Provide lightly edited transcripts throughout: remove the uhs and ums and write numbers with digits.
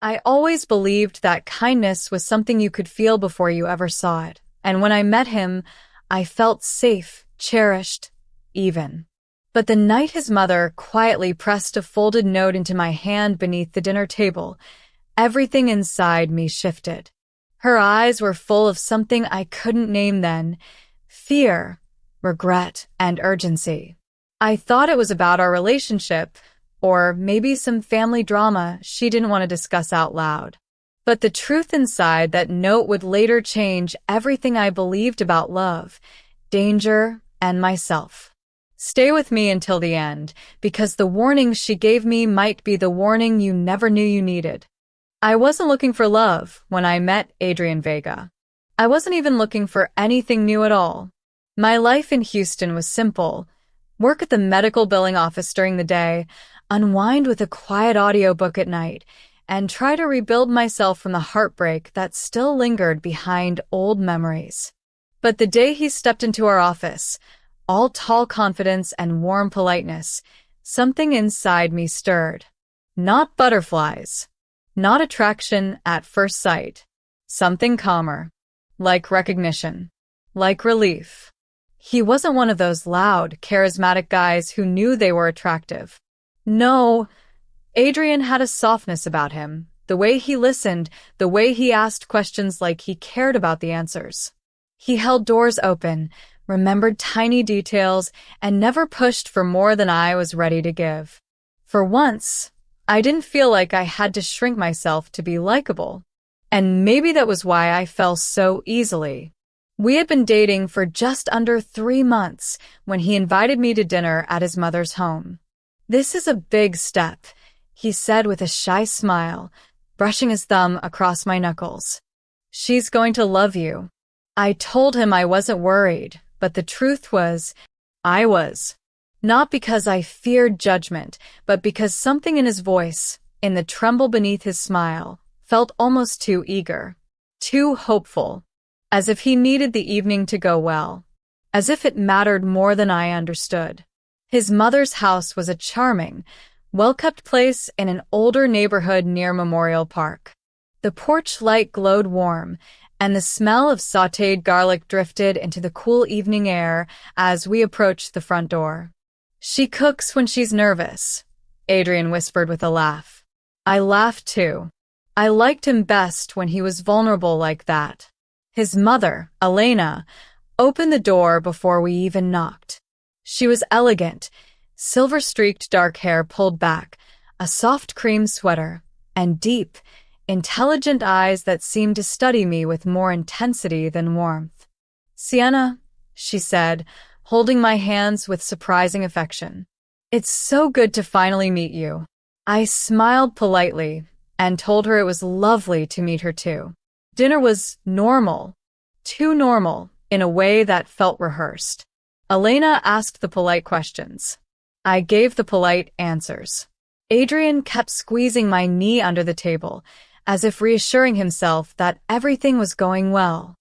I always believed that kindness was something you could feel before you ever saw it. And when I met him, I felt safe, cherished, even. But the night his mother quietly pressed a folded note into my hand beneath the dinner table, everything inside me shifted. Her eyes were full of something I couldn't name then: fear, regret, and urgency. I thought it was about our relationship, or maybe some family drama she didn't want to discuss out loud. But the truth inside that note would later change everything I believed about love, danger, and myself. Stay with me until the end, because the warning she gave me might be the warning you never knew you needed. I wasn't looking for love when I met Adrian Vega. I wasn't even looking for anything new at all. My life in Houston was simple: work at the medical billing office during the day, unwind with a quiet audiobook at night, and try to rebuild myself from the heartbreak that still lingered behind old memories. But the day he stepped into our office, all tall confidence and warm politeness, something inside me stirred. Not butterflies. Not attraction at first sight. Something calmer. Like recognition. Like relief. He wasn't one of those loud, charismatic guys who knew they were attractive. No, Adrian had a softness about him. The way he listened, the way he asked questions like he cared about the answers. He held doors open, remembered tiny details, and never pushed for more than I was ready to give. For once, I didn't feel like I had to shrink myself to be likable. And maybe that was why I fell so easily. We had been dating for just under 3 months when he invited me to dinner at his mother's home. "This is a big step," he said with a shy smile, brushing his thumb across my knuckles. "She's going to love you." I told him I wasn't worried, but the truth was, I was. Not because I feared judgment, but because something in his voice, in the tremble beneath his smile, felt almost too eager, too hopeful, as if he needed the evening to go well, as if it mattered more than I understood. His mother's house was a charming, well-kept place in an older neighborhood near Memorial Park. The porch light glowed warm, and the smell of sautéed garlic drifted into the cool evening air as we approached the front door. "She cooks when she's nervous," Adrian whispered with a laugh. I laughed too. I liked him best when he was vulnerable like that. His mother, Elena, opened the door before we even knocked. She was elegant, silver-streaked dark hair pulled back, a soft cream sweater, and deep, intelligent eyes that seemed to study me with more intensity than warmth. "Sienna," she said, holding my hands with surprising affection. "It's so good to finally meet you." I smiled politely and told her it was lovely to meet her too. Dinner was normal, too normal, in a way that felt rehearsed. Elena asked the polite questions. I gave the polite answers. Adrian kept squeezing my knee under the table, as if reassuring himself that everything was going well.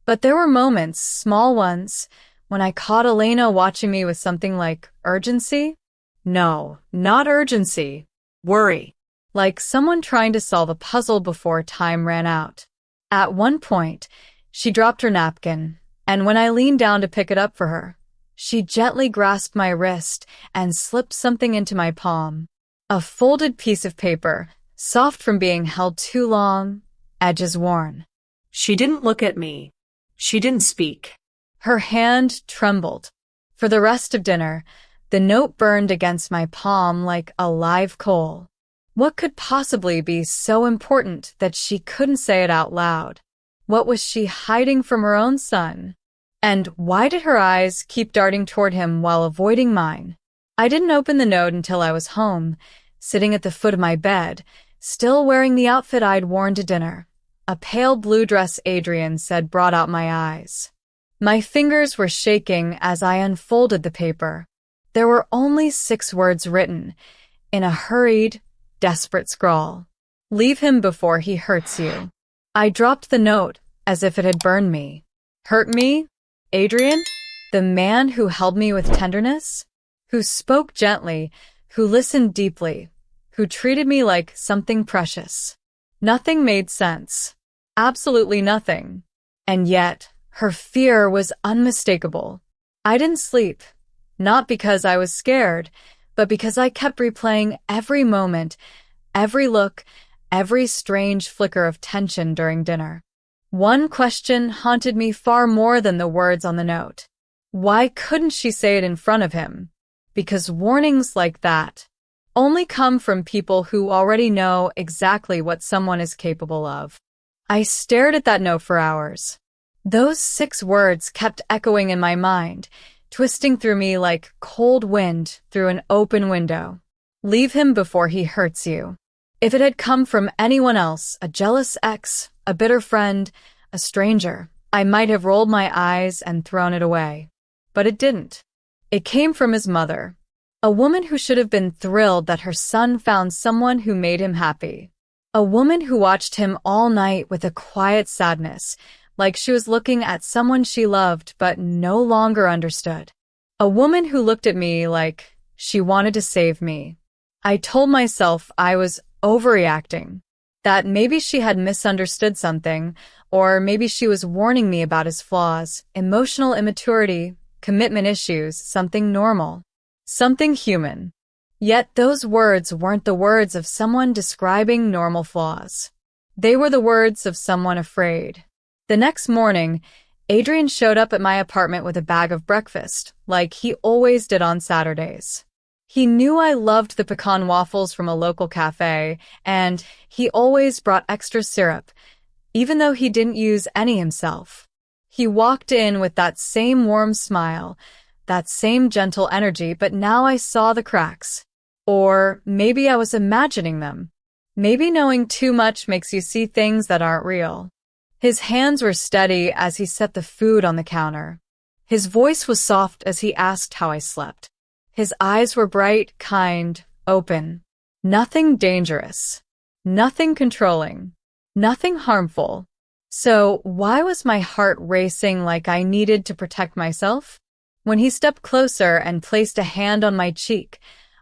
But there were moments, small ones, when I caught Elena watching me with something like urgency. No, not urgency. Worry. Like someone trying to solve a puzzle before time ran out. At one point, she dropped her napkin, and when I leaned down to pick it up for her, she gently grasped my wrist and slipped something into my palm. A folded piece of paper, soft from being held too long, edges worn. She didn't look at me. She didn't speak. Her hand trembled. For the rest of dinner, the note burned against my palm like a live coal. What could possibly be so important that she couldn't say it out loud? What was she hiding from her own son? And why did her eyes keep darting toward him while avoiding mine? I didn't open the note until I was home, sitting at the foot of my bed, still wearing the outfit I'd worn to dinner. A pale blue dress Adrian said brought out my eyes. My fingers were shaking as I unfolded the paper. There were only 6 words written, in a hurried, desperate scrawl. "Leave him before he hurts you." I dropped the note as if it had burned me. Hurt me? Adrian? The man who held me with tenderness? Who spoke gently, who listened deeply, who treated me like something precious. Nothing made sense. Absolutely nothing. And yet, her fear was unmistakable. I didn't sleep, not because I was scared, but because I kept replaying every moment, every look, every strange flicker of tension during dinner. One question haunted me far more than the words on the note. Why couldn't she say it in front of him? Because warnings like that only come from people who already know exactly what someone is capable of. I stared at that note for hours. Those 6 words kept echoing in my mind, twisting through me like cold wind through an open window. Leave him before he hurts you. If it had come from anyone else, a jealous ex, a bitter friend, a stranger, I might have rolled my eyes and thrown it away. But it didn't. It came from his mother, a woman who should have been thrilled that her son found someone who made him happy. A woman who watched him all night with a quiet sadness, like she was looking at someone she loved but no longer understood. A woman who looked at me like she wanted to save me. I told myself I was overreacting, that maybe she had misunderstood something, or maybe she was warning me about his flaws, emotional immaturity, commitment issues, something normal, something human. Yet those words weren't the words of someone describing normal flaws. They were the words of someone afraid. The next morning, Adrian showed up at my apartment with a bag of breakfast, like he always did on Saturdays. He knew I loved the pecan waffles from a local cafe, and he always brought extra syrup, even though he didn't use any himself. He walked in with that same warm smile, that same gentle energy, but now I saw the cracks. Or maybe I was imagining them. Maybe knowing too much makes you see things that aren't real. His hands were steady as he set the food on the counter. His voice was soft as he asked how I slept. His eyes were bright, kind, open. Nothing dangerous. Nothing controlling. Nothing harmful. So why was my heart racing like I needed to protect myself? When he stepped closer and placed a hand on my cheek,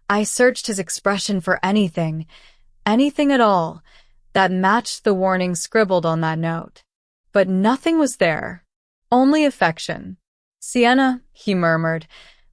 I searched his expression for anything at all, that matched the warning scribbled on that note. But nothing was there. Only affection. "Sienna," he murmured,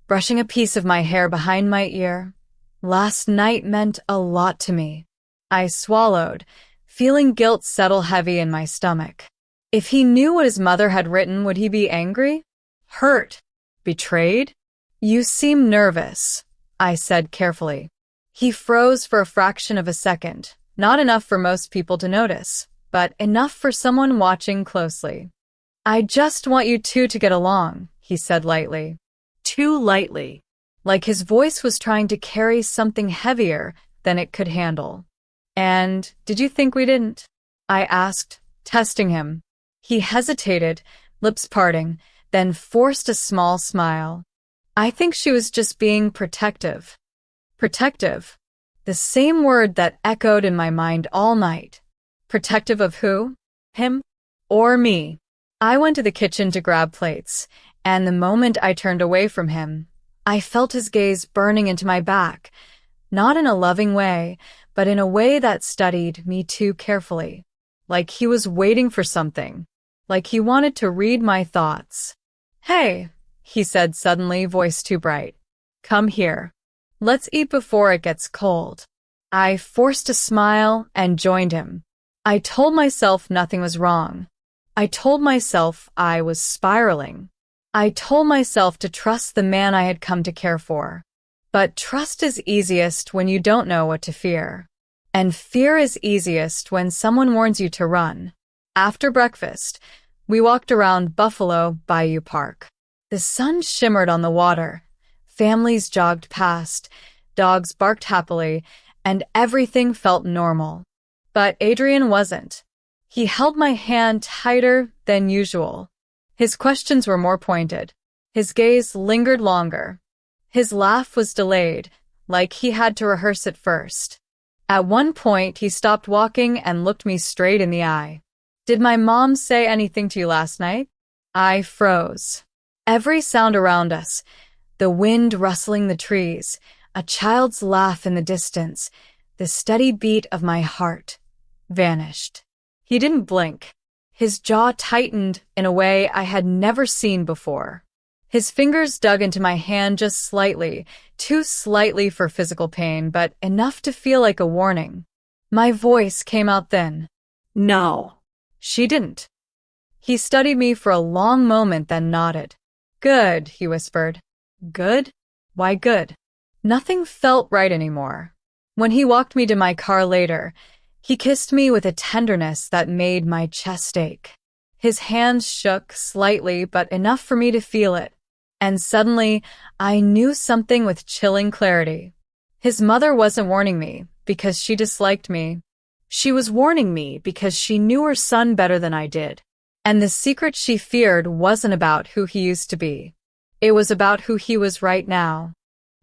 brushing a piece of my hair behind my ear. "Last night meant a lot to me." I swallowed, feeling guilt settle heavy in my stomach. If he knew what his mother had written, would he be angry? Hurt? Betrayed? "You seem nervous," I said carefully. He froze for a fraction of a second, not enough for most people to notice, but enough for someone watching closely. "I just want you two to get along," he said lightly. Too lightly, like his voice was trying to carry something heavier than it could handle. "And did you think we didn't?" I asked, testing him. He hesitated, lips parting, then forced a small smile. "I think she was just being protective." Protective. The same word that echoed in my mind all night. Protective of who? Him? Or me? I went to the kitchen to grab plates, and the moment I turned away from him, I felt his gaze burning into my back, not in a loving way, but in a way that studied me too carefully. Like he was waiting for something. Like he wanted to read my thoughts. "Hey," he said suddenly, voice too bright. "Come here. Let's eat before it gets cold." I forced a smile and joined him. I told myself nothing was wrong. I told myself I was spiraling. I told myself to trust the man I had come to care for. But trust is easiest when you don't know what to fear. And fear is easiest when someone warns you to run. After breakfast, we walked around Buffalo Bayou Park. The sun shimmered on the water. Families jogged past, dogs barked happily, and everything felt normal. But Adrian wasn't. He held my hand tighter than usual. His questions were more pointed. His gaze lingered longer. His laugh was delayed, like he had to rehearse it first. At one point, he stopped walking and looked me straight in the eye. "Did my mom say anything to you last night?" I froze. Every sound around us, the wind rustling the trees, a child's laugh in the distance, the steady beat of my heart. vanished. He didn't blink. His jaw tightened in a way I had never seen before. His fingers dug into my hand just slightly, too slightly for physical pain, but enough to feel like a warning. My voice came out thin. No. She didn't. He studied me for a long moment, then nodded. Good, he whispered. Good? Why good? Nothing felt right anymore. When he walked me to my car later, he kissed me with a tenderness that made my chest ache. His hands shook slightly, but enough for me to feel it. And suddenly, I knew something with chilling clarity. His mother wasn't warning me because she disliked me. She was warning me because she knew her son better than I did. And the secret she feared wasn't about who he used to be. It was about who he was right now.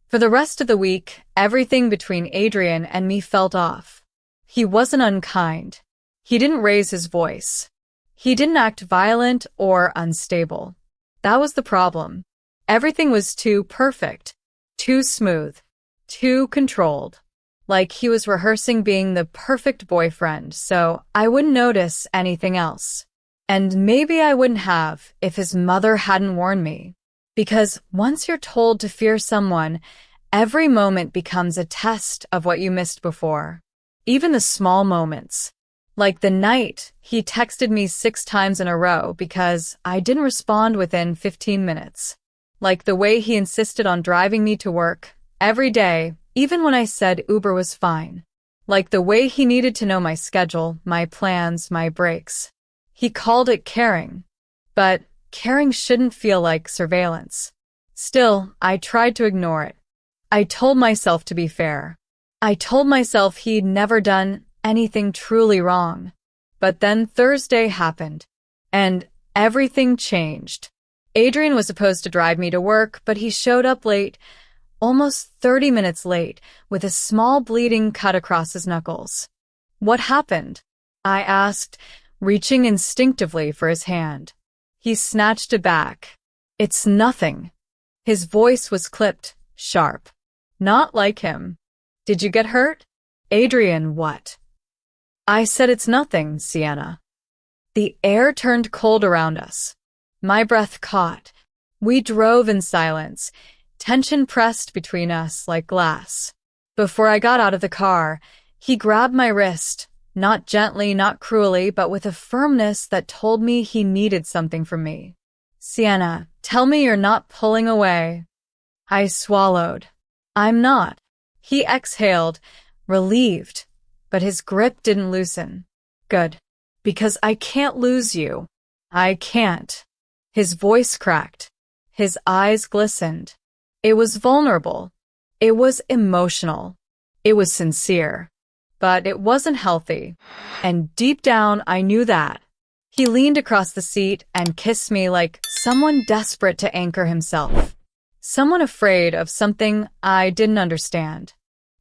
For the rest of the week, everything between Adrian and me felt off. He wasn't unkind. He didn't raise his voice. He didn't act violent or unstable. That was the problem. Everything was too perfect, too smooth, too controlled. Like he was rehearsing being the perfect boyfriend, so I wouldn't notice anything else. And maybe I wouldn't have if his mother hadn't warned me. Because once you're told to fear someone, every moment becomes a test of what you missed before. Even the small moments. Like the night he texted me 6 times in a row because I didn't respond within 15 minutes. Like the way he insisted on driving me to work every day, even when I said Uber was fine. Like the way he needed to know my schedule, my plans, my breaks. He called it caring. But caring shouldn't feel like surveillance. Still, I tried to ignore it. I told myself to be fair. I told myself he'd never done anything truly wrong. But then Thursday happened, and everything changed. Adrian was supposed to drive me to work, but he showed up late, almost 30 minutes late, with a small bleeding cut across his knuckles. What happened? I asked, reaching instinctively for his hand. He snatched it back. It's nothing. His voice was clipped, sharp. Not like him. Did you get hurt? Adrian, what? I said it's nothing, Sienna. The air turned cold around us. My breath caught. We drove in silence. Tension pressed between us like glass. Before I got out of the car, he grabbed my wrist, not gently, not cruelly, but with a firmness that told me he needed something from me. Sienna, tell me you're not pulling away. I swallowed. I'm not. He exhaled, relieved, but his grip didn't loosen. Good. Because I can't lose you. I can't. His voice cracked. His eyes glistened. It was vulnerable. It was emotional. It was sincere. But it wasn't healthy. And deep down, I knew that. He leaned across the seat and kissed me like someone desperate to anchor himself. Someone afraid of something I didn't understand.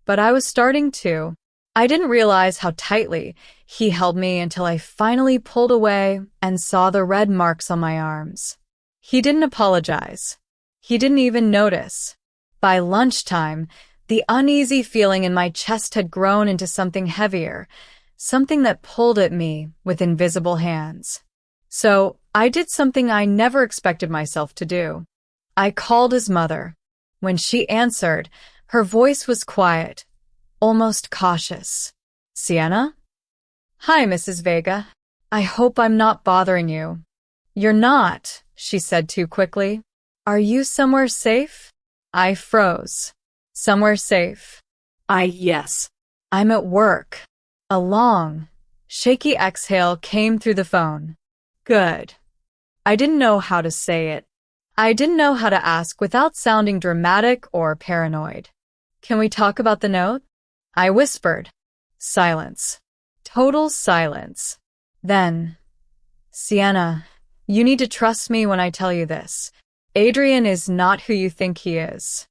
But I was starting to. I didn't realize how tightly he held me until I finally pulled away and saw the red marks on my arms. He didn't apologize. He didn't even notice. By lunchtime, the uneasy feeling in my chest had grown into something heavier, something that pulled at me with invisible hands. So I did something I never expected myself to do. I called his mother. When she answered, her voice was quiet, almost cautious. Sienna? Hi, Mrs. Vega. I hope I'm not bothering you. You're not, she said too quickly. Are you somewhere safe? I froze. Somewhere safe. Yes. I'm at work. A long, shaky exhale came through the phone. Good. I didn't know how to say it. I didn't know how to ask without sounding dramatic or paranoid. Can we talk about the note? I whispered. Silence. Total silence. Then, Sienna, you need to trust me when I tell you this. Adrian is not who you think he is.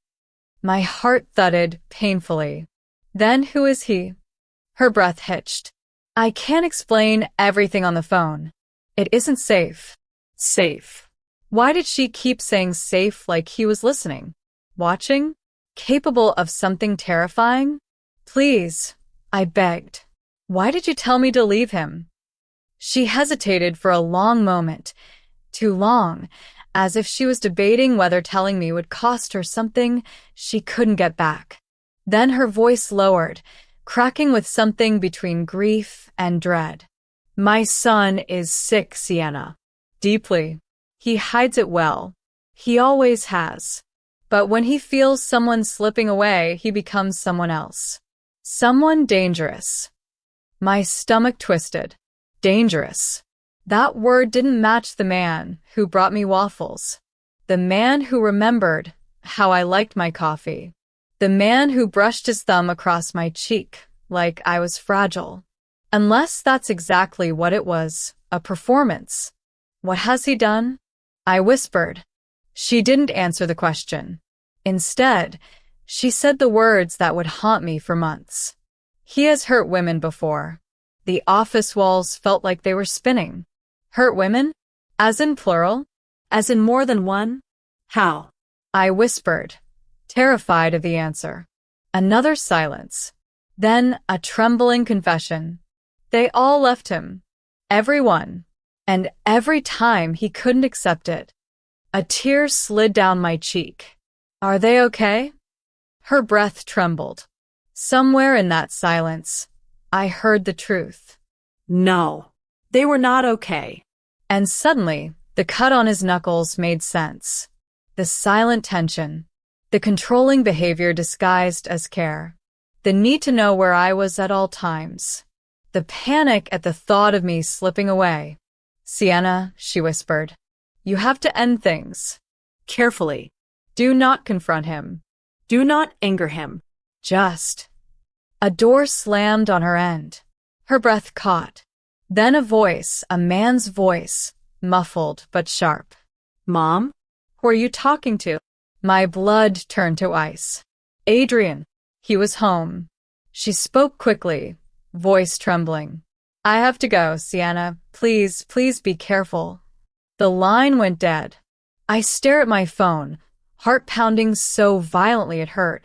My heart thudded painfully. Then who is he? Her breath hitched. I can't explain everything on the phone. It isn't safe. Safe. Why did she keep saying safe like he was listening? Watching? Capable of something terrifying? Please, I begged. Why did you tell me to leave him? She hesitated for a long moment, too long, as if she was debating whether telling me would cost her something she couldn't get back. Then her voice lowered, cracking with something between grief and dread. My son is sick, Sienna. Deeply. He hides it well. He always has. But when he feels someone slipping away, he becomes someone else. Someone dangerous. My stomach twisted. Dangerous. That word didn't match the man who brought me waffles. The man who remembered how I liked my coffee. The man who brushed his thumb across my cheek like I was fragile. Unless that's exactly what it was, a performance. What has he done? I whispered. She didn't answer the question. Instead, she said the words that would haunt me for months. He has hurt women before. The office walls felt like they were spinning. Hurt women? As in plural? As in more than one? How? I whispered, terrified of the answer. Another silence. Then a trembling confession. They all left him. Everyone. And every time he couldn't accept it. A tear slid down my cheek. Are they okay? Her breath trembled. Somewhere in that silence, I heard the truth. No, they were not okay. And suddenly, the cut on his knuckles made sense. The silent tension. The controlling behavior disguised as care. The need to know where I was at all times. The panic at the thought of me slipping away. Sienna, she whispered, you have to end things. Carefully. Do not confront him. Do not anger him. Just. A door slammed on her end. Her breath caught. Then a man's voice, muffled but sharp. Mom? Who are you talking to? My blood turned to ice. Adrian. He was home. She spoke quickly, voice trembling. I have to go, Sienna. Please be careful. The line went dead. I stare at my phone, heart pounding so violently it hurt.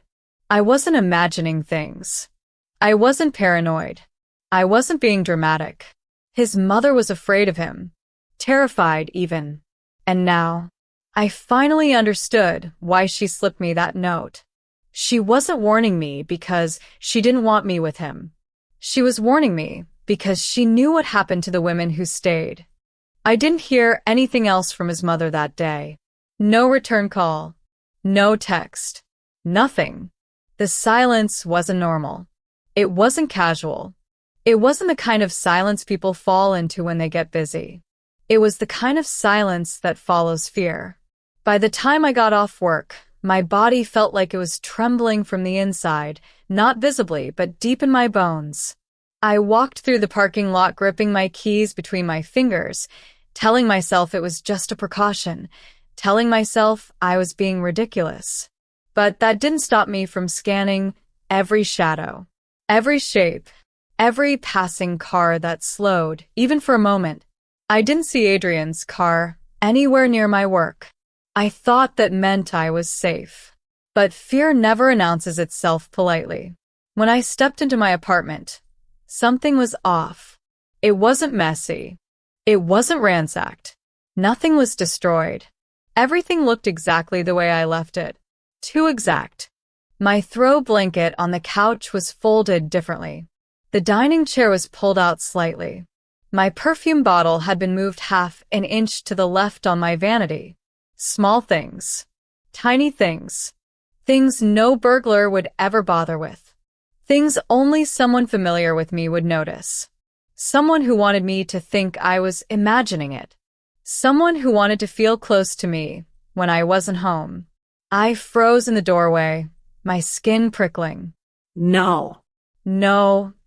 I wasn't imagining things. I wasn't paranoid. I wasn't being dramatic. His mother was afraid of him. Terrified, even. And now, I finally understood why she slipped me that note. She wasn't warning me because she didn't want me with him. She was warning me because she knew what happened to the women who stayed. I didn't hear anything else from his mother that day. No return call. No text. Nothing. The silence wasn't normal. It wasn't casual. It wasn't the kind of silence people fall into when they get busy. It was the kind of silence that follows fear. By the time I got off work, my body felt like it was trembling from the inside, not visibly, but deep in my bones. I walked through the parking lot gripping my keys between my fingers, telling myself it was just a precaution, telling myself I was being ridiculous. But that didn't stop me from scanning every shadow, every shape, every passing car that slowed, even for a moment. I didn't see Adrian's car anywhere near my work. I thought that meant I was safe. But fear never announces itself politely. When I stepped into my apartment, something was off. It wasn't messy. It wasn't ransacked. Nothing was destroyed. Everything looked exactly the way I left it. Too exact. My throw blanket on the couch was folded differently. The dining chair was pulled out slightly. My perfume bottle had been moved half an inch to the left on my vanity. Small things. Tiny things. Things no burglar would ever bother with. Things only someone familiar with me would notice. Someone who wanted me to think I was imagining it. Someone who wanted to feel close to me when I wasn't home. I froze in the doorway, my skin prickling. No,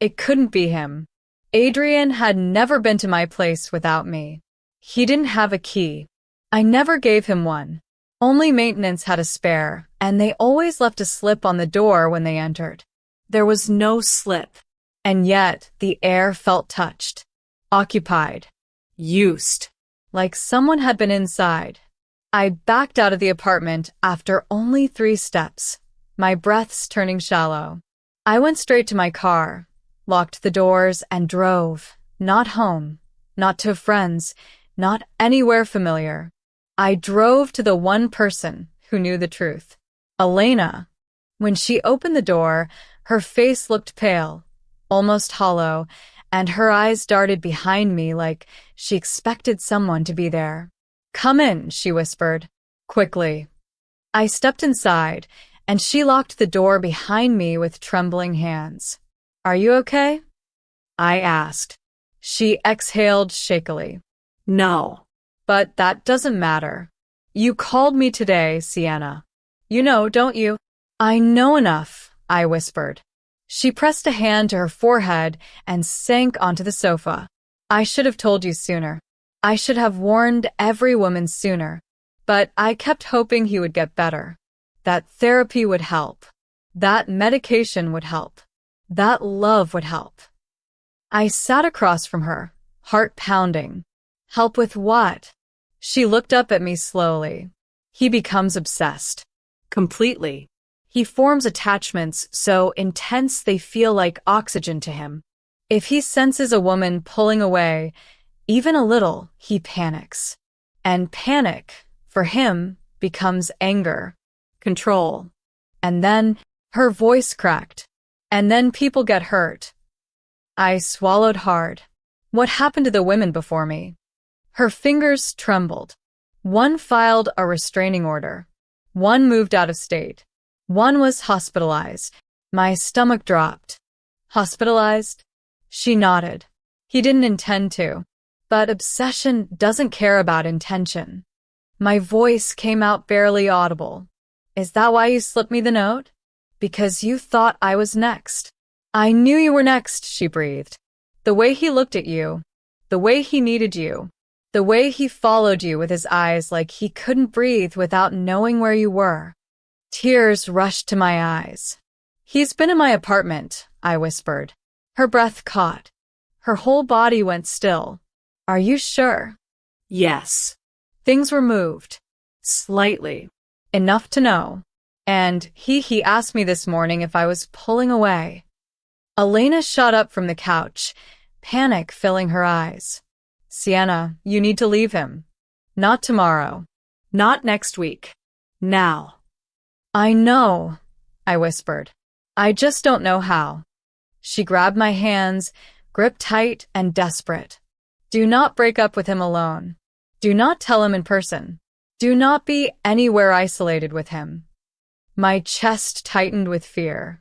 it couldn't be him. Adrian had never been to my place without me. He didn't have a key. I never gave him one. Only maintenance had a spare, and they always left a slip on the door when they entered. There was no slip. And yet, the air felt touched. Occupied. Used. Like someone had been inside. I backed out of the apartment after only 3 steps, my breaths turning shallow. I went straight to my car, locked the doors, and drove. Not home, not to friends, not anywhere familiar. I drove to the one person who knew the truth. Elena. When she opened the door, her face looked pale, almost hollow, and her eyes darted behind me like she expected someone to be there. "Come in," she whispered, quickly. I stepped inside, and she locked the door behind me with trembling hands. "Are you okay?" I asked. She exhaled shakily. No. "But that doesn't matter. You called me today, Sienna. You know, don't you?" "I know enough," I whispered. She pressed a hand to her forehead and sank onto the sofa. "I should have told you sooner. I should have warned every woman sooner. But I kept hoping he would get better. That therapy would help. That medication would help. That love would help." I sat across from her, heart pounding. "Help with what?" She looked up at me slowly. "He becomes obsessed." Completely. "He forms attachments so intense they feel like oxygen to him. If he senses a woman pulling away, even a little, he panics. And panic, for him, becomes anger, control. And then her voice cracked. And then people get hurt." I swallowed hard. What happened to the women before me? Her fingers trembled. One filed a restraining order. One moved out of state. One was hospitalized. My stomach dropped. "Hospitalized?" She nodded. "He didn't intend to. But obsession doesn't care about intention." My voice came out barely audible. "Is that why you slipped me the note? Because you thought I was next." "I knew you were next," she breathed. "The way he looked at you, the way he needed you, the way he followed you with his eyes like he couldn't breathe without knowing where you were." Tears rushed to my eyes. "He's been in my apartment," I whispered. Her breath caught. Her whole body went still. "Are you sure?" Yes. Things were moved. Slightly. Enough to know. And he asked me this morning if I was pulling away. Elena shot up from the couch, panic filling her eyes. "Sienna, you need to leave him. Not tomorrow. Not next week. Now." "I know," I whispered. "I just don't know how." She grabbed my hands, gripped tight and desperate. "Do not break up with him alone. Do not tell him in person. Do not be anywhere isolated with him." My chest tightened with fear.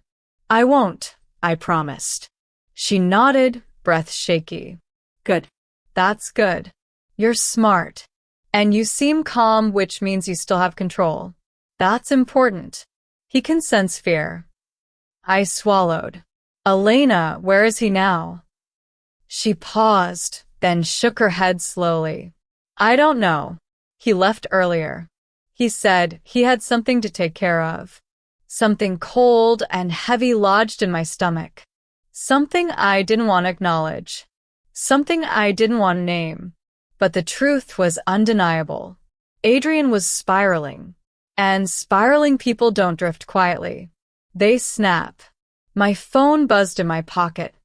"I won't," I promised. She nodded, breath shaky. Good. "That's good. You're smart. And you seem calm, which means you still have control. That's important." He can sense fear. I swallowed. "Elena, where is he now?" She paused, then shook her head slowly. "I don't know. He left earlier. He said he had something to take care of. Something cold and heavy lodged in my stomach. Something I didn't want to acknowledge. Something I didn't want to name. But the truth was undeniable. Adrian was spiraling. And spiraling people don't drift quietly. They snap." My phone buzzed in my pocket.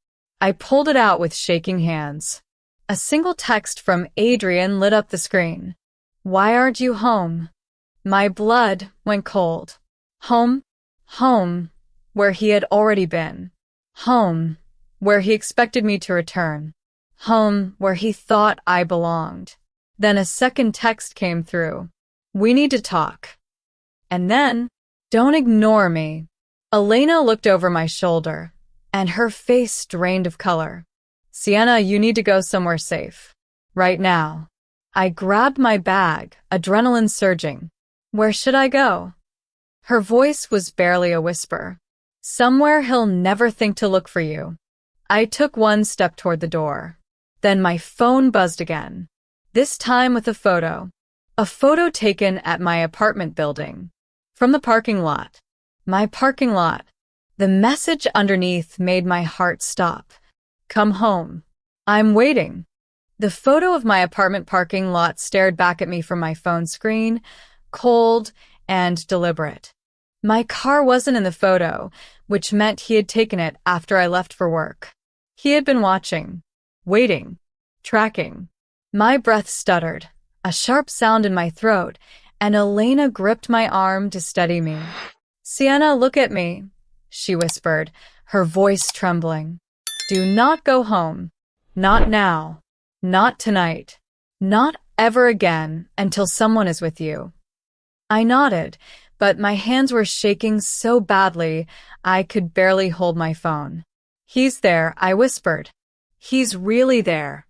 I pulled it out with shaking hands. A single text from Adrian lit up the screen. "Why aren't you home?" My blood went cold. Home? Home, where he had already been. Home, where he expected me to return. Home, where he thought I belonged. Then a second text came through. "We need to talk." And then, "Don't ignore me." Elena looked over my shoulder, and her face drained of color. "Sienna, you need to go somewhere safe. Right now." I grabbed my bag, adrenaline surging. "Where should I go?" Her voice was barely a whisper. "Somewhere he'll never think to look for you." I took one step toward the door. Then my phone buzzed again. This time with a photo. A photo taken at my apartment building. From the parking lot. My parking lot. The message underneath made my heart stop. "Come home. I'm waiting." The photo of my apartment parking lot stared back at me from my phone screen, cold and deliberate. My car wasn't in the photo, which meant he had taken it after I left for work. He had been watching, waiting, tracking. My breath stuttered, a sharp sound in my throat, and Elena gripped my arm to steady me. "Sienna, look at me," she whispered, her voice trembling. "Do not go home. Not now. Not tonight. Not ever again until someone is with you." I nodded, but my hands were shaking so badly I could barely hold my phone. "He's there," I whispered. "He's really there."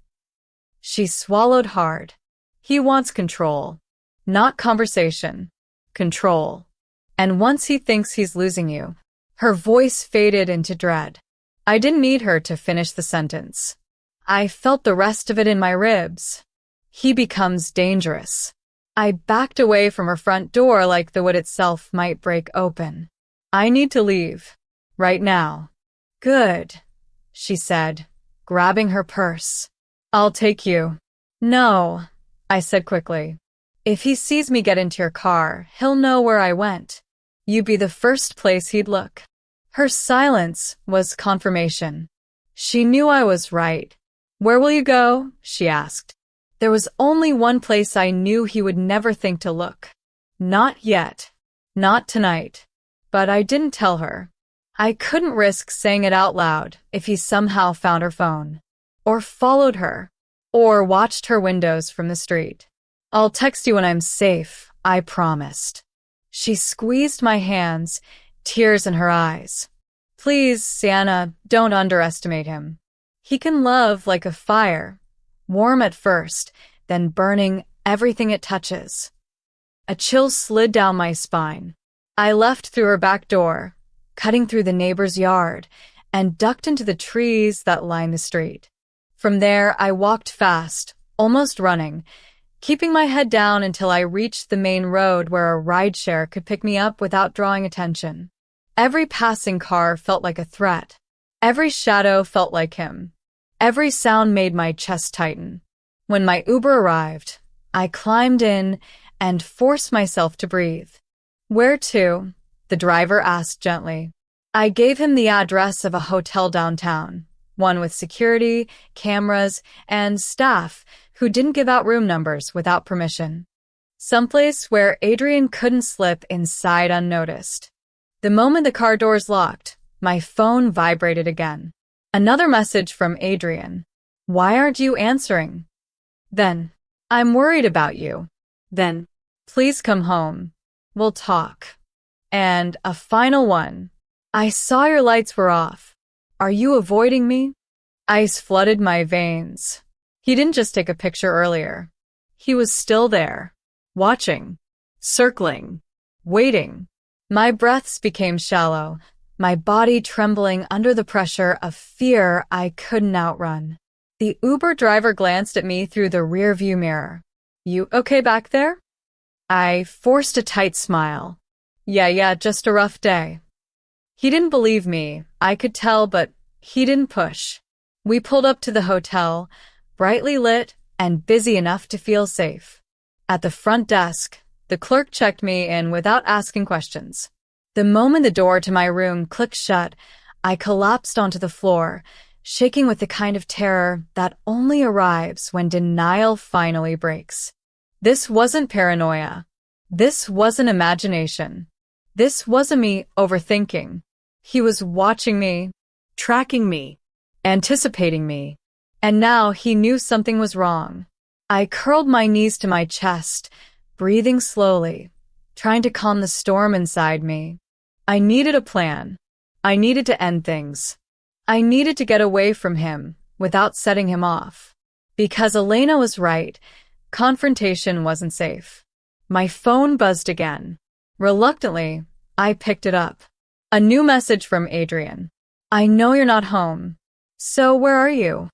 She swallowed hard. "He wants control. Not conversation. Control. And once he thinks he's losing you." Her voice faded into dread. I didn't need her to finish the sentence. I felt the rest of it in my ribs. "He becomes dangerous." I backed away from her front door like the wood itself might break open. "I need to leave. Right now." "Good," she said, grabbing her purse. "I'll take you." "No," I said quickly. "If he sees me get into your car, he'll know where I went. You'd be the first place he'd look." Her silence was confirmation. She knew I was right. "Where will you go?" she asked. There was only one place I knew he would never think to look. Not yet. Not tonight. But I didn't tell her. I couldn't risk saying it out loud if he somehow found her phone, or followed her, or watched her windows from the street. "I'll text you when I'm safe," I promised. She squeezed my hands, tears in her eyes. "Please, Sienna, don't underestimate him. He can love like a fire. Warm at first, then burning everything it touches." A chill slid down my spine. I left through her back door, cutting through the neighbor's yard, and ducked into the trees that lined the street. From there, I walked fast, almost running, keeping my head down until I reached the main road where a rideshare could pick me up without drawing attention. Every passing car felt like a threat. Every shadow felt like him. Every sound made my chest tighten. When my Uber arrived, I climbed in and forced myself to breathe. "Where to?" the driver asked gently. I gave him the address of a hotel downtown, one with security, cameras, and staff who didn't give out room numbers without permission. Someplace where Adrian couldn't slip inside unnoticed. The moment the car doors locked, my phone vibrated again. Another message from Adrian. "Why aren't you answering?" Then, "I'm worried about you." Then, "Please come home. We'll talk." And a final one. "I saw your lights were off. Are you avoiding me?" Ice flooded my veins. He didn't just take a picture earlier. He was still there, watching, circling, waiting. My breaths became shallow, my body trembling under the pressure of fear I couldn't outrun. The Uber driver glanced at me through the rearview mirror. "You okay back there?" I forced a tight smile. Yeah, just a rough day." He didn't believe me, I could tell, but he didn't push. We pulled up to the hotel, brightly lit and busy enough to feel safe. At the front desk, the clerk checked me in without asking questions. The moment the door to my room clicked shut, I collapsed onto the floor, shaking with the kind of terror that only arrives when denial finally breaks. This wasn't paranoia. This wasn't imagination. This wasn't me overthinking. He was watching me, tracking me, anticipating me. And now he knew something was wrong. I curled my knees to my chest, breathing slowly, trying to calm the storm inside me. I needed a plan. I needed to end things. I needed to get away from him without setting him off. Because Elena was right, confrontation wasn't safe. My phone buzzed again. Reluctantly, I picked it up. A new message from Adrian. "I know you're not home. So where are you?"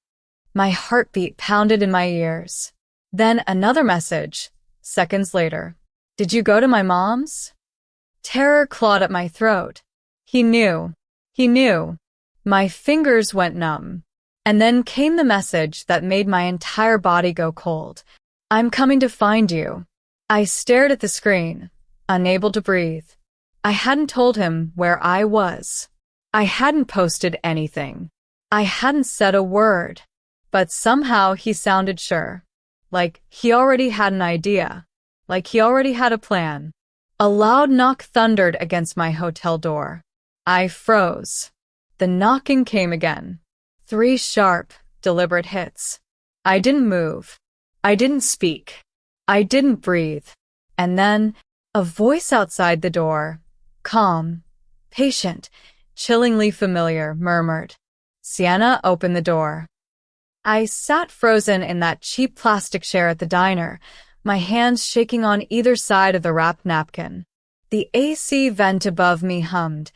My heartbeat pounded in my ears. Then another message, seconds later. "Did you go to my mom's?" Terror clawed at my throat. He knew. He knew. My fingers went numb. And then came the message that made my entire body go cold. "I'm coming to find you." I stared at the screen, unable to breathe. I hadn't told him where I was. I hadn't posted anything. I hadn't said a word, but somehow he sounded sure. Like he already had an idea. Like he already had a plan. A loud knock thundered against my hotel door. I froze. The knocking came again. 3 sharp, deliberate hits. I didn't move. I didn't speak. I didn't breathe. And then, a voice outside the door, calm, patient, chillingly familiar, murmured, "Sienna, open the door." I sat frozen in that cheap plastic chair at the diner, my hands shaking on either side of the wrapped napkin. The AC vent above me hummed,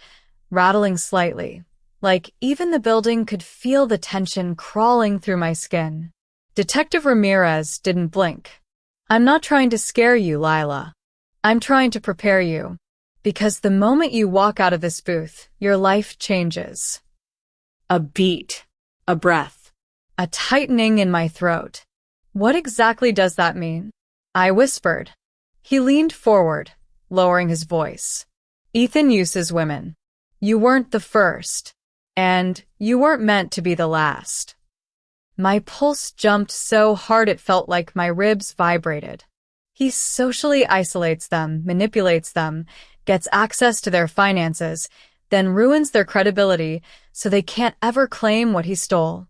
rattling slightly, like even the building could feel the tension crawling through my skin. Detective Ramirez didn't blink. "I'm not trying to scare you, Lila. I'm trying to prepare you. Because the moment you walk out of this booth, your life changes." A beat. A breath. A tightening in my throat. "What exactly does that mean?" I whispered. He leaned forward, lowering his voice. "Ethan uses women. You weren't the first. And you weren't meant to be the last." My pulse jumped so hard it felt like my ribs vibrated. He socially isolates them, manipulates them, gets access to their finances, then ruins their credibility so they can't ever claim what he stole.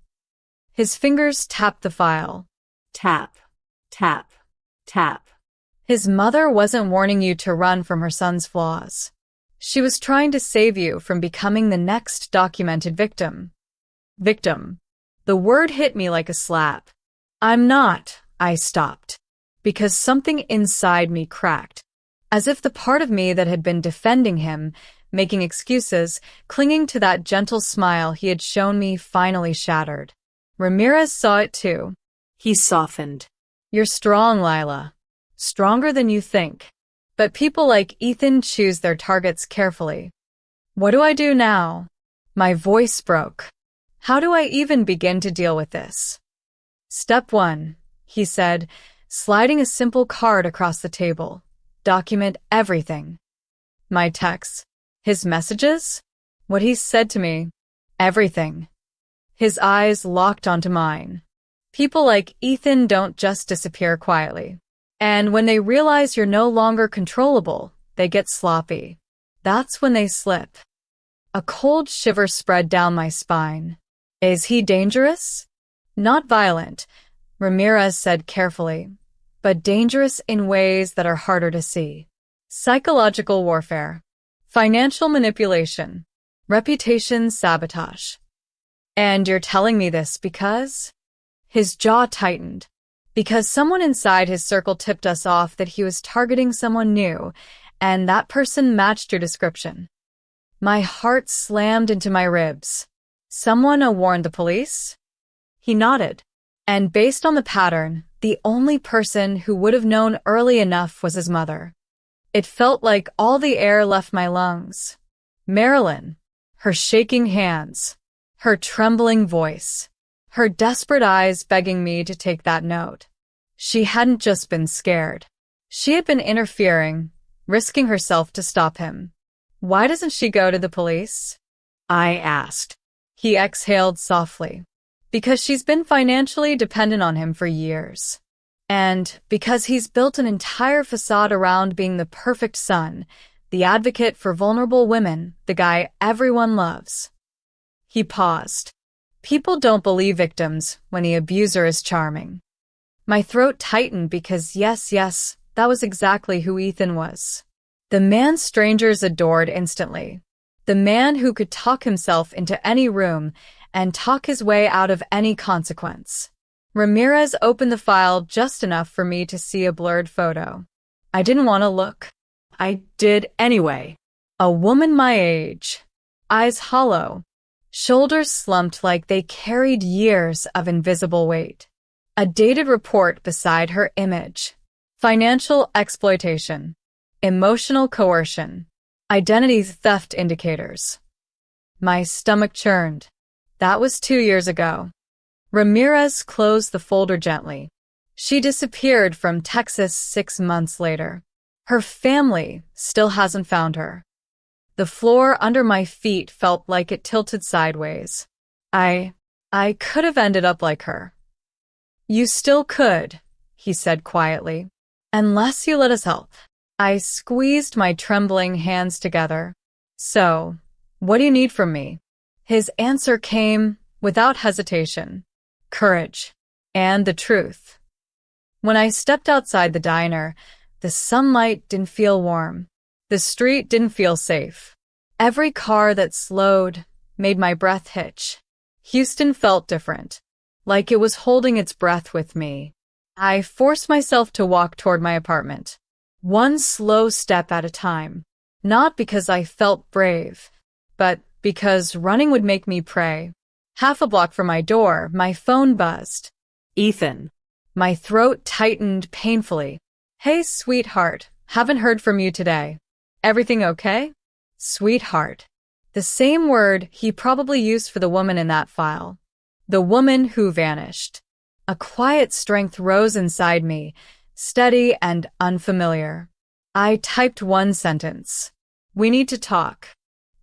His fingers tapped the file. Tap. Tap. Tap. His mother wasn't warning you to run from her son's flaws. She was trying to save you from becoming the next documented victim. Victim. The word hit me like a slap. "I'm not," I stopped, because something inside me cracked, as if the part of me that had been defending him, making excuses, clinging to that gentle smile he had shown me finally shattered. Ramirez saw it too. He softened. "You're strong, Lila. Stronger than you think. But people like Ethan choose their targets carefully." "What do I do now?" My voice broke. "How do I even begin to deal with this?" "Step 1, he said, sliding a simple card across the table. "Document everything." My texts, his messages, what he said to me, everything. His eyes locked onto mine. People like Ethan don't just disappear quietly. And when they realize you're no longer controllable, they get sloppy. That's when they slip. A cold shiver spread down my spine. "Is he dangerous?" "Not violent," Ramirez said carefully, "but dangerous in ways that are harder to see. Psychological warfare, financial manipulation, reputation sabotage." "And you're telling me this because?" His jaw tightened. "Because someone inside his circle tipped us off that he was targeting someone new, and that person matched your description." My heart slammed into my ribs. "Someone warned the police?" He nodded. "And based on the pattern, the only person who would have known early enough was his mother." It felt like all the air left my lungs. Marilyn, her shaking hands, her trembling voice, her desperate eyes begging me to take that note. She hadn't just been scared. She had been interfering, risking herself to stop him. "Why doesn't she go to the police?" I asked. He exhaled softly. "Because she's been financially dependent on him for years. And because he's built an entire facade around being the perfect son, the advocate for vulnerable women, the guy everyone loves." He paused. "People don't believe victims when the abuser is charming." My throat tightened because yes, that was exactly who Ethan was. The man strangers adored instantly. The man who could talk himself into any room and talk his way out of any consequence. Ramirez opened the file just enough for me to see a blurred photo. I didn't want to look. I did anyway. A woman my age. Eyes hollow. Shoulders slumped like they carried years of invisible weight. A dated report beside her image. Financial exploitation. Emotional coercion. Identity theft indicators. My stomach churned. That was 2 years ago. Ramirez closed the folder gently. She disappeared from Texas 6 months later. Her family still hasn't found her. The floor under my feet felt like it tilted sideways. I I could have ended up like her. You still could, he said quietly, unless you let us help. I squeezed my trembling hands together. So, what do you need from me? His answer came without hesitation. Courage. And the truth. When I stepped outside the diner, the sunlight didn't feel warm. The street didn't feel safe. Every car that slowed made my breath hitch. Houston felt different, like it was holding its breath with me. I forced myself to walk toward my apartment, one slow step at a time, not because I felt brave, but because running would make me pray. Half a block from my door, my phone buzzed. Ethan. My throat tightened painfully. Hey, sweetheart, haven't heard from you today. Everything okay? Sweetheart. The same word he probably used for the woman in that file. The woman who vanished. A quiet strength rose inside me, steady and unfamiliar. I typed one sentence. We need to talk.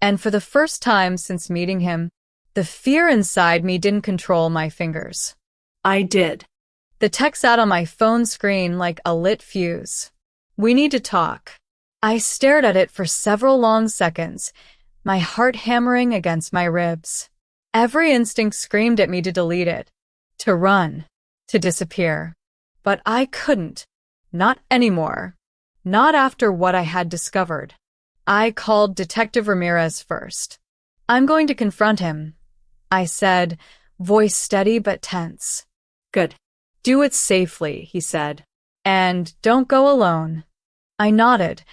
And for the first time since meeting him, the fear inside me didn't control my fingers. I did. The text sat on my phone screen like a lit fuse. We need to talk. I stared at it for several long seconds, my heart hammering against my ribs. Every instinct screamed at me to delete it, to run, to disappear. But I couldn't. Not anymore. Not after what I had discovered. I called Detective Ramirez first. I'm going to confront him, I said, voice steady but tense. Good. Do it safely, he said. And don't go alone. I nodded,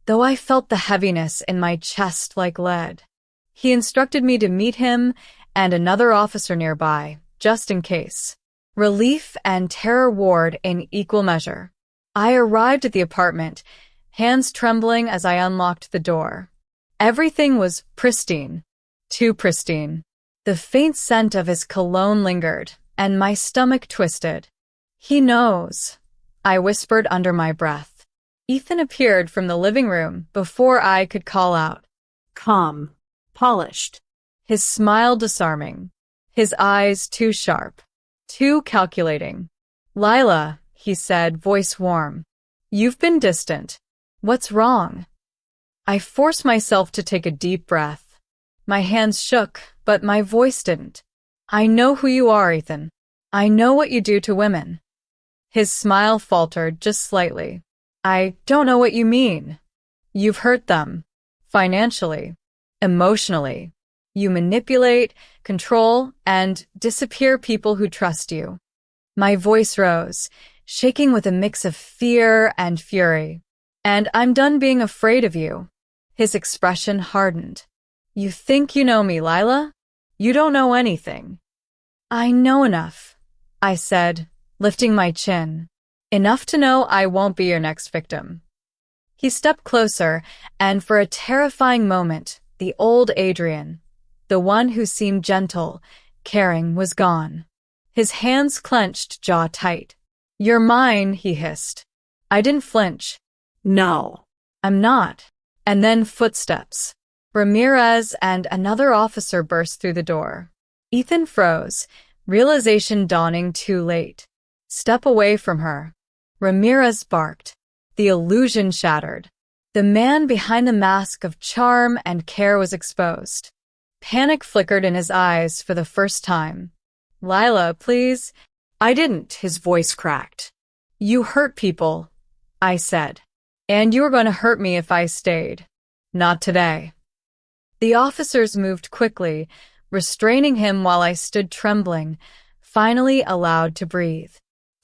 though I felt the heaviness in my chest like lead. He instructed me to meet him and another officer nearby, just in case. Relief and terror warred in equal measure. I arrived at the apartment, hands trembling as I unlocked the door. Everything was pristine. Too pristine. The faint scent of his cologne lingered, and my stomach twisted. He knows, I whispered under my breath. Ethan appeared from the living room before I could call out. Calm. Polished. His smile disarming. His eyes too sharp. Too calculating. Lila, he said, voice warm. You've been distant. What's wrong? I forced myself to take a deep breath. My hands shook, but my voice didn't. I know who you are, Ethan. I know what you do to women. His smile faltered just slightly. I don't know what you mean. You've hurt them. Financially. Emotionally. You manipulate, control, and disappear people who trust you. My voice rose, shaking with a mix of fear and fury. And I'm done being afraid of you. His expression hardened. You think you know me, Lila? You don't know anything. I know enough, I said, lifting my chin. Enough to know I won't be your next victim. He stepped closer, and for a terrifying moment, the old Adrian, the one who seemed gentle, caring, was gone. His hands clenched, jaw tight. You're mine, he hissed. I didn't flinch. No. I'm not. And then footsteps. Ramirez and another officer burst through the door. Ethan froze, realization dawning too late. Step away from her. Ramirez barked. The illusion shattered. The man behind the mask of charm and care was exposed. Panic flickered in his eyes for the first time. Lila, please. I didn't, his voice cracked. You hurt people, I said. And you were going to hurt me if I stayed. Not today. The officers moved quickly, restraining him while I stood trembling, finally allowed to breathe.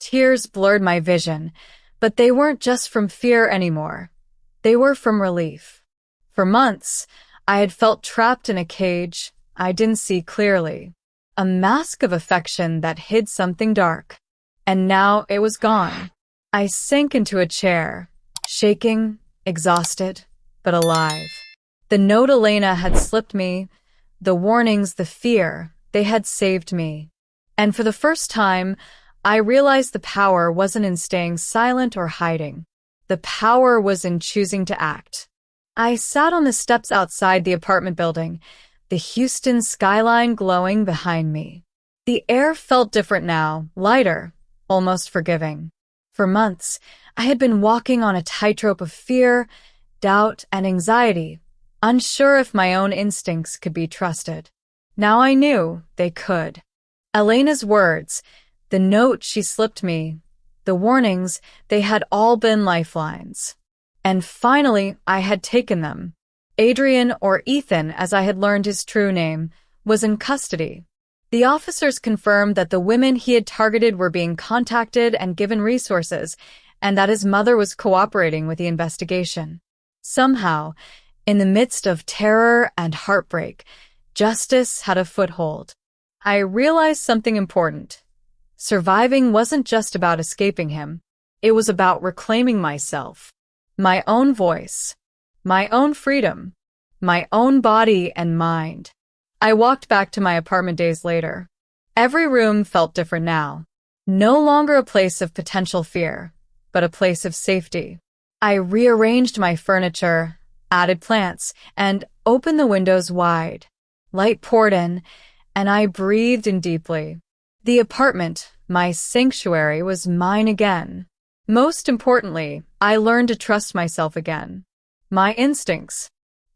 Tears blurred my vision, but they weren't just from fear anymore. They were from relief. For months, I had felt trapped in a cage I didn't see clearly, a mask of affection that hid something dark. And now it was gone. I sank into a chair, shaking, exhausted, but alive. The note Elena had slipped me, the warnings, the fear, they had saved me. And for the first time, I realized the power wasn't in staying silent or hiding. The power was in choosing to act. I sat on the steps outside the apartment building, the Houston skyline glowing behind me. The air felt different now, lighter, almost forgiving. For months, I had been walking on a tightrope of fear, doubt, and anxiety, unsure if my own instincts could be trusted. Now I knew they could. Elena's words, the note she slipped me, the warnings, they had all been lifelines. And finally, I had taken them. Adrian, or Ethan, as I had learned his true name, was in custody. The officers confirmed that the women he had targeted were being contacted and given resources, and that his mother was cooperating with the investigation. Somehow, in the midst of terror and heartbreak, justice had a foothold. I realized something important. Surviving wasn't just about escaping him. It was about reclaiming myself, my own voice, my own freedom, my own body and mind. I walked back to my apartment days later. Every room felt different now. No longer a place of potential fear, but a place of safety. I rearranged my furniture, added plants, and opened the windows wide. Light poured in, and I breathed in deeply. The apartment, my sanctuary, was mine again. Most importantly, I learned to trust myself again. My instincts,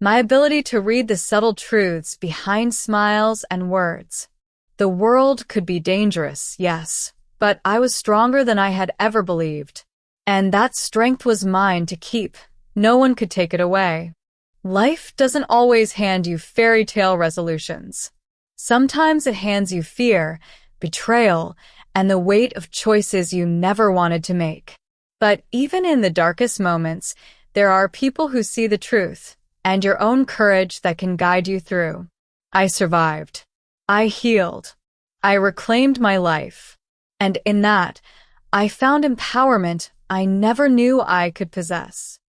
my ability to read the subtle truths behind smiles and words. The world could be dangerous, yes, but I was stronger than I had ever believed. And that strength was mine to keep. No one could take it away. Life doesn't always hand you fairy tale resolutions. Sometimes it hands you fear, betrayal, and the weight of choices you never wanted to make. But even in the darkest moments, there are people who see the truth and your own courage that can guide you through. I survived. I healed. I reclaimed my life. And in that, I found empowerment I never knew I could possess.